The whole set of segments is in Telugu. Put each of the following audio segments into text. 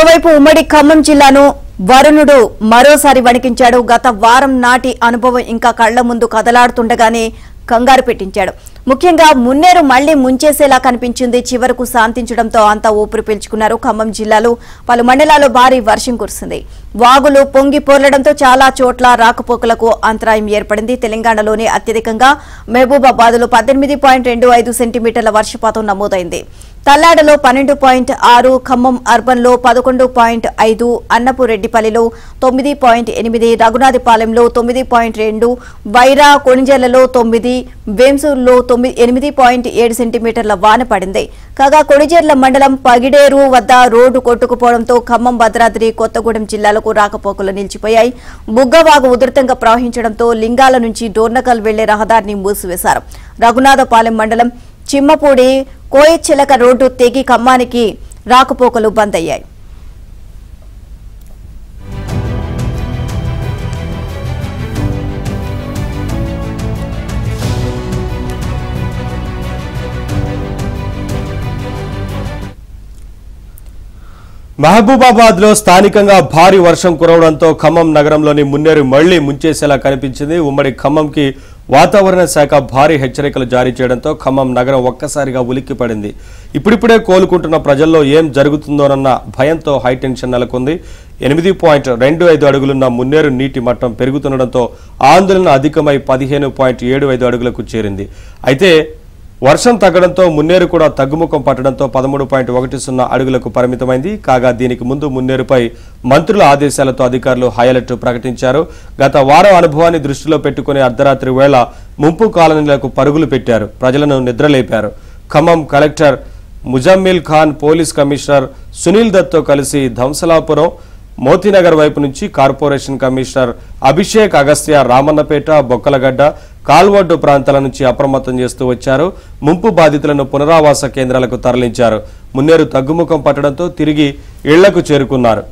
మరోవైపు ఉమ్మడి ఖమ్మం జిల్లాను వరుణుడు మరోసారి వణికించాడు. గత వారం నాటి అనుభవం ఇంకా కళ్ల ముందు కదలాడుతుండగానే కంగారు పెట్టించాడు. ముఖ్యంగా మున్నేరు మళ్లీ ముంచేసేలా కనిపించింది. చివరకు శాంతించడంతో అంతా ఊపిరి పీల్చుకున్నారు. ఖమ్మం జిల్లాలో పలు మండలాల్లో భారీ వర్షం కురిసింది. వాగులు పొంగి పొర్లడంతో చాలా చోట్ల రాకపోకలకు అంతరాయం ఏర్పడింది. తెలంగాణలోనే అత్యధికంగా మహబూబాబాద్లో 18.25 సెంటీమీటర్ల వర్షపాతం నమోదైంది. తల్లాడలో 12.6, ఖమ్మం అర్బన్లో 11.5, అన్నపురెడ్డిపల్లిలో 9.8, రఘునాథపాలెంలో 9.2, వైరా కొణిజేలలో 9, వేంసూరులో 8.7 సెంటీమీటర్ల వాన పడింది. కాగా కొణిజేర్ల మండలం పగిడేరు వద్ద రోడ్డు కొట్టుకుపోవడంతో ఖమ్మం, భద్రాద్రి కొత్తగూడెం జిల్లాలకు రాకపోకలు నిలిచిపోయాయి. బుగ్గవాగు ఉధృతంగా ప్రవహించడంతో లింగాల నుంచి డోర్నకల్ వెళ్లే రహదారిని మూసివేశారు. రఘునాథపాలెం మండలం చిమ్మపూడి కోయచిలక రోడ్డు తెగి ఖమ్మానికి రాకపోకలు బంద్ అయ్యాయి. మహబూబాబాద్ లో స్థానికంగా భారీ వర్షం కురవడంతో ఖమ్మం నగరంలోని మున్నేరు మళ్లీ ముంచేసేలా కనిపించింది. ఉమ్మడి ఖమ్మంకి వాతావరణ శాఖ భారీ హెచ్చరికలు జారీ చేయడంతో ఖమ్మం నగరం ఒక్కసారిగా ఉలిక్కిపడింది. ఇప్పుడిప్పుడే కోలుకుంటున్న ప్రజల్లో ఏం జరుగుతుందోనన్న భయంతో హైటెన్షన్ నెలకొంది. 8.25 అడుగులున్న మున్నేరు నీటి మట్టం పెరుగుతుండటంతో ఆందోళన అధికమై 15.75 అడుగులకు చేరింది. అయితే వర్షం తగ్గడంతో మున్నేరు కూడా తగ్గుముఖం పట్టడంతో 13.10 అడుగులకు పరిమితమైంది. కాగా దీనికి ముందు మున్నేరుపై మంత్రుల ఆదేశాలతో అధికారులు హైఅలర్ట్ ప్రకటించారు. గత వారం అనుభవాన్ని దృష్టిలో పెట్టుకుని అర్ధరాత్రి వేళ ముంపు కాలనీలకు పరుగులు పెట్టారు. ప్రజలను నిద్రలేపారు. Khammam collector Muzammil Khan, police commissioner Sunil దత్తో కలిసి ధంసలాపురం, మోతీనగర్ వైపు నుంచి కార్పొరేషన్ కమిషనర్ అభిషేక్ అగస్త్య రామన్నపేట, బొక్కలగడ్డ, కాల్వడ్డు ప్రాంతాల నుంచి అప్రమత్తం చేస్తూ వచ్చారు. ముంపు బాధితులను పునరావాస కేంద్రాలకు తరలించారు. మున్నేరు తగ్గుముఖం పట్టడంతో తిరిగి ఇళ్లకు చేరుకున్నారు.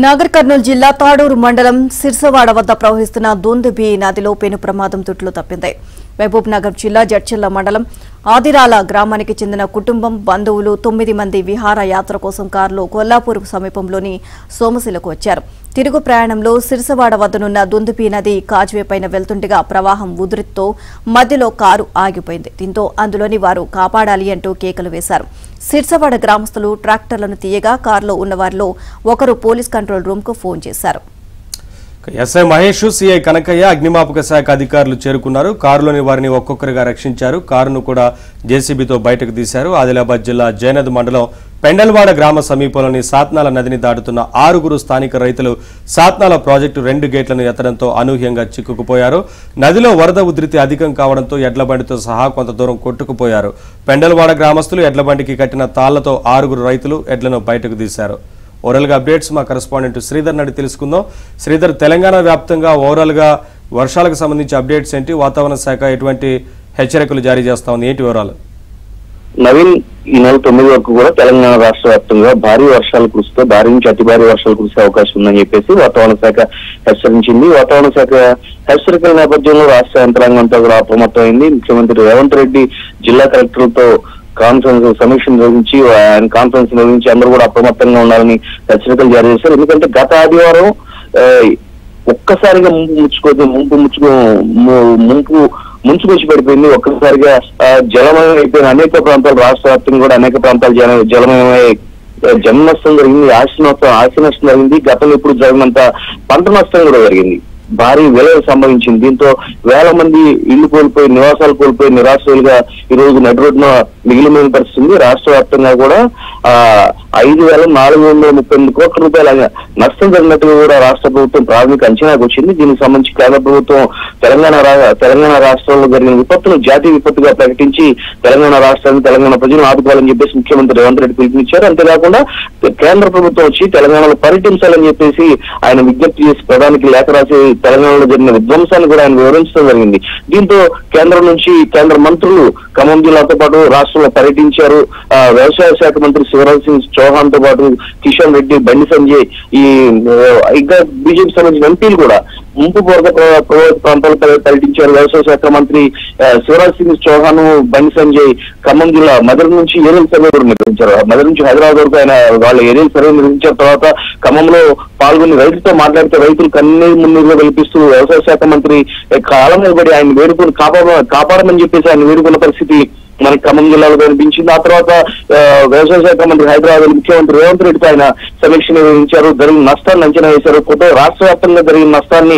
నాగర్ కర్నూలు జిల్లా తాడూరు మండలం సిర్సవాడ వద్ద ప్రవహిస్తున్న దొందుబి నదిలో పెను ప్రమాదం తుట్లు తప్పింది. మహబూబ్ నగర్ జిల్లా జడ్చర్ల మండలం ఆదిరాల గ్రామానికి చెందిన కుటుంబం, బంధువులు 9 మంది విహార యాత్ర కోసం కారులో కొల్లాపూర్ సమీపంలోని సోమశిలకు వచ్చారు. తిరుగు ప్రయాణంలో సిర్సవాడ వద్దనున్న దొందుబి నది కాజ్వే పైన వెళ్తుండగా ప్రవాహం ఉధృతితో మధ్యలో కారు ఆగిపోయింది. దీంతో అందులోని వారు కాపాడాలి అంటూ కేకలు వేశారు. సిర్సవాడ గ్రామస్తులు ట్రాక్టర్లను తీయగా కారులో ఉన్నవారిలో ఒకరు పోలీస్ కంట్రోల్ రూమ్ కు ఫోన్ చేశారు. ఎస్ఐ మహేష్, సిఐ కనకయ్య, అగ్నిమాపక శాఖ అధికారులు చేరుకున్నారు. కారులోని వారిని ఒక్కొక్కరిగా రక్షించారు. కారును కూడా జేసీబీతో బయటకు తీశారు. ఆదిలాబాద్ జిల్లా జైనద్ మండలం పెండల్వాడ గ్రామ సమీపంలోని సాత్నాల నదిని దాటుతున్న 6 స్థానిక రైతులు సాత్నాల ప్రాజెక్టు 2 గేట్లను ఎత్తడంతో అనూహ్యంగా చిక్కుకుపోయారు. నదిలో వరద ఉధృతి అధికం కావడంతో ఎడ్లబండితో సహా కొంత దూరం కొట్టుకుపోయారు. పెండల్వాడ గ్రామస్తులు ఎడ్లబండికి కట్టిన తాళ్లతో 6 రైతులు ఎడ్లను బయటకు తీశారు. ఓవరాల్ గా అప్డేట్స్ మా కరెస్పాండెంట్ శ్రీధర్ నడి తెలుసుకుందాం. శ్రీధర్, తెలంగాణ వ్యాప్తంగా ఓవరాల్ గా వర్షాలకు సంబంధించి అప్డేట్స్ ఏంటి? వాతావరణ శాఖ ఎటువంటి హెచ్చరికలు జారీ చేస్తా ఉంది? ఏంటి వివరాలు? నవీన్, ఈ నెల 9 వరకు కూడా తెలంగాణ రాష్ట్ర వ్యాప్తంగా భారీ వర్షాలు కురిస్తే భారీ నుంచి అతి భారీ వర్షాలు కురిసే అవకాశం ఉందని చెప్పేసి వాతావరణ శాఖ హెచ్చరించింది. వాతావరణ శాఖ హెచ్చరికల నేపథ్యంలో రాష్ట్ర యంత్రాంగంతో కూడా అప్రమత్తమైంది. ముఖ్యమంత్రి రేవంత్ రెడ్డి జిల్లా కలెక్టర్లతో సమీక్ష నిర్వహించి ఆయన కాన్ఫరెన్స్ నిర్వహించి అందరూ కూడా అప్రమత్తంగా ఉండాలని హెచ్చరికలు జారీ చేశారు. ఎందుకంటే గత ఆదివారం ఒక్కసారిగా ముంచుకొచ్చి పడిపోయింది. ఒక్కసారిగా జలమయం అయిపోయిన అనేక ప్రాంతాలు, రాష్ట్ర వ్యాప్తంగా కూడా అనేక ప్రాంతాలు జలమయమై జన నష్టం జరిగింది, ఆస్తి నష్టం జరిగింది. గతంలో ఇప్పుడు జరిగినంత పంట నష్టం కూడా జరిగింది. భారీ విలువ సంభవించింది. దీంతో వేల మంది ఇళ్లు కోల్పోయి, నివాసాలు కోల్పోయి నిరాశ్రయులుగా ఈ రోజు నడి రోడ్డున మిగిలిపోయిన పరిస్థితి. రాష్ట్ర వ్యాప్తంగా కూడా 5,438 కోట్ల రూపాయల నష్టం జరిగినట్టుగా కూడా రాష్ట్ర ప్రభుత్వం ప్రాథమిక అంచనాకు వచ్చింది. దీనికి సంబంధించి కేంద్ర ప్రభుత్వం తెలంగాణ రాష్ట్రంలో జరిగిన విపత్తును జాతీయ విపత్తుగా ప్రకటించి తెలంగాణ రాష్ట్రాన్ని, తెలంగాణ ప్రజలను ఆదుకోవాలని చెప్పేసి ముఖ్యమంత్రి రేవంత్ రెడ్డి పిలుపునిచ్చారు. అంతేకాకుండా కేంద్ర ప్రభుత్వం వచ్చి తెలంగాణలో పర్యటించాలని చెప్పేసి ఆయన విజ్ఞప్తి చేసి ప్రధానికి లేఖ రాసి తెలంగాణలో జరిగిన విధ్వంసాన్ని కూడా ఆయన వివరించడం జరిగింది. దీంతో కేంద్రం నుంచి కేంద్ర మంత్రులు ఖమ్మం జిల్లాతో పాటు రాష్ట్రంలో పర్యటించారు. వ్యవసాయ శాఖ మంత్రి శివరాజ్ సింగ్ చౌహాన్ తో పాటు కిషన్ రెడ్డి, బండి సంజయ్, ఇంకా బీజేపీ సంబంధించిన ఎంపీలు కూడా ముంపు ప్రభావిత ప్రాంతాలు పర్యటించారు. వ్యవసాయ శాఖ మంత్రి శివరాజ్ సింగ్ చౌహాన్, బండి సంజయ్ ఖమ్మం జిల్లా మదర్ నుంచి ఏరియల్ సర్వే కూడా నిర్వహించారు. మదర్ నుంచి హైదరాబాద్ వరకు ఆయన వాళ్ళ ఏరియల్ సర్వే నిర్వహించిన తర్వాత ఖమ్మంలో పాల్గొని రైతులతో మాట్లాడితే రైతులు కన్నీరు మున్నీరులో కల్పిస్తూ వ్యవసాయ శాఖ మంత్రి కాలం నిలబడి ఆయన వేడుకొని కాపాడమని చెప్పేసి ఆయన వేడుకున్న పరిస్థితి మనకి ఖమ్మం జిల్లాలో కనిపించింది. ఆ తర్వాత వ్యవసాయ శాఖ మంత్రి హైదరాబాద్ ముఖ్యమంత్రి రేవంత్ రెడ్డితో ఆయన సమీక్ష నిర్వహించారు. జరిగిన నష్టాన్ని అంచనా వేశారు. రాష్ట్ర వ్యాప్తంగా జరిగిన నష్టాన్ని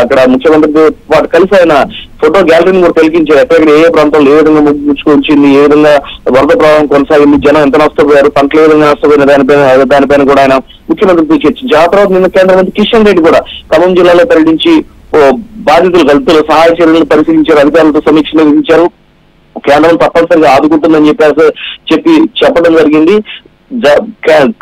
అక్కడ ముఖ్యమంత్రితో పాటు కలిసి ఆయన ఫోటో గ్యాలరీని కూడా తెలిపించారు. ఎక్కడ ఏ ప్రాంతంలో ఏ విధంగా ముచ్చుకొచ్చింది, ఏ విధంగా వరద ప్రవాహం కొనసాగింది, జనం ఎంత నష్టపోయారు, పంటలు ఏ విధంగా నష్టపోయిన దానిపైన కూడా ఆయన ముఖ్యమంత్రితో చర్చించారు. ఆ తర్వాత నిన్న కేంద్ర మంత్రి కిషన్ రెడ్డి కూడా ఖమ్మం జిల్లాలో పర్యటించి బాధితుల సహాయ చర్యలను పరిశీలించారు, అధికారులతో సమీక్ష నిర్వహించారు. కేంద్రం తప్పనిసరిగా ఆదుకుంటుందని చెప్పడం జరిగింది.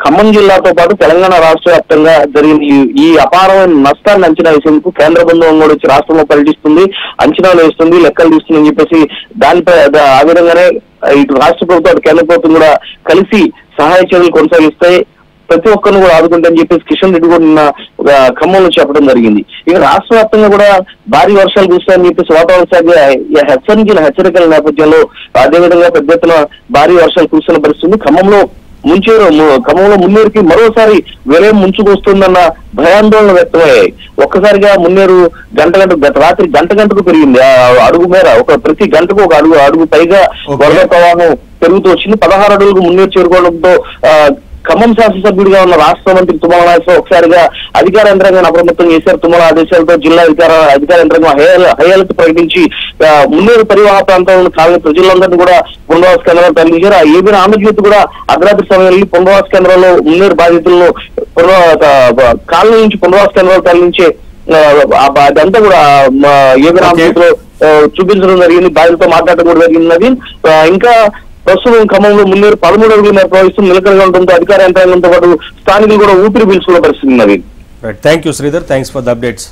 ఖమ్మం జిల్లాతో పాటు తెలంగాణ రాష్ట్ర వ్యాప్తంగా జరిగిన ఈ అపారమైన నష్టాన్ని అంచనా వేసేందుకు కేంద్ర బృందం కూడా వచ్చి రాష్ట్రంలో పర్యటిస్తుంది, అంచనాలు వేస్తుంది, లెక్కలు తీస్తుంది అని చెప్పేసి దానిపై ఆ విధంగానే ఇటు రాష్ట్ర ప్రభుత్వం అటు కేంద్ర ప్రభుత్వం కూడా కలిసి సహాయ చర్యలు కొనసాగిస్తాయి, ప్రతి ఒక్కరిని కూడా ఆదుకుంటారని చెప్పేసి కిషన్ రెడ్డి కూడా నిన్న ఖమ్మంలో చెప్పడం జరిగింది. ఇక రాష్ట్ర వ్యాప్తంగా కూడా భారీ వర్షాలు కురుస్తాయని చెప్పేసి వాతావరణ శాఖ హెచ్చరికల నేపథ్యంలో అదేవిధంగా పెద్ద ఎత్తున భారీ వర్షాలు కురుస్తున్న పరిస్థితి. ఖమ్మంలో మున్నేరుకి మరోసారి విలయం ముంచుకొస్తుందన్న భయాందోళన వ్యక్తమయ్యాయి. ఒక్కసారిగా మున్నేరు గత రాత్రి గంటకు పెరిగింది. అడుగు మేర ప్రతి గంటకు ఒక అడుగు పైగా వరద ప్రవాహం పెరుగుతూ వచ్చింది. 16 అడుగులకు మున్నేరు చేరుకోవడంతో ఖమ్మం శాసనసభ్యుడిగా ఉన్న రాష్ట్ర మంత్రి తుమ్మల నాగేశ్వరరావు ఒకసారిగా అధికార యంత్రాంగాన్ని అప్రమత్తం చేశారు. తుమ్మల ఆదేశాలతో జిల్లా అధికార యంత్రాంగం హై అలర్ట్ ప్రకటించి మున్నేరు పరివాహ ప్రాంతంలో కాలనీ ప్రజలందరినీ కూడా పునరావాస కేంద్రాలు తరలించారు. ఏబీఎన్ ఆంధ్రజ్యోతి కూడా అర్ధరాత్రి సమయంలో పునరావాస కేంద్రాల్లో మున్నేరు బాధితులను కాలనీ నుంచి పునరావాస కేంద్రాలు తరలించే అదంతా కూడా ఏబీఎన్ ఆంధ్రజ్యోతిలో చూపించడం జరిగింది. బాధితులతో మాట్లాడటం కూడా జరిగింది. ఇంకా ప్రస్తుతం ఖమ్మంలో మున్నేరు 13 అడుగుల మేర ప్రవహిస్తూ నిలకడగా ఉండడంతో అధికార యంత్రాంగంతో పాటు స్థానికులు కూడా ఊపిరి పీల్చుకునే పరిస్థితి ఉన్నది. Thank you Sridhar, thanks for the updates.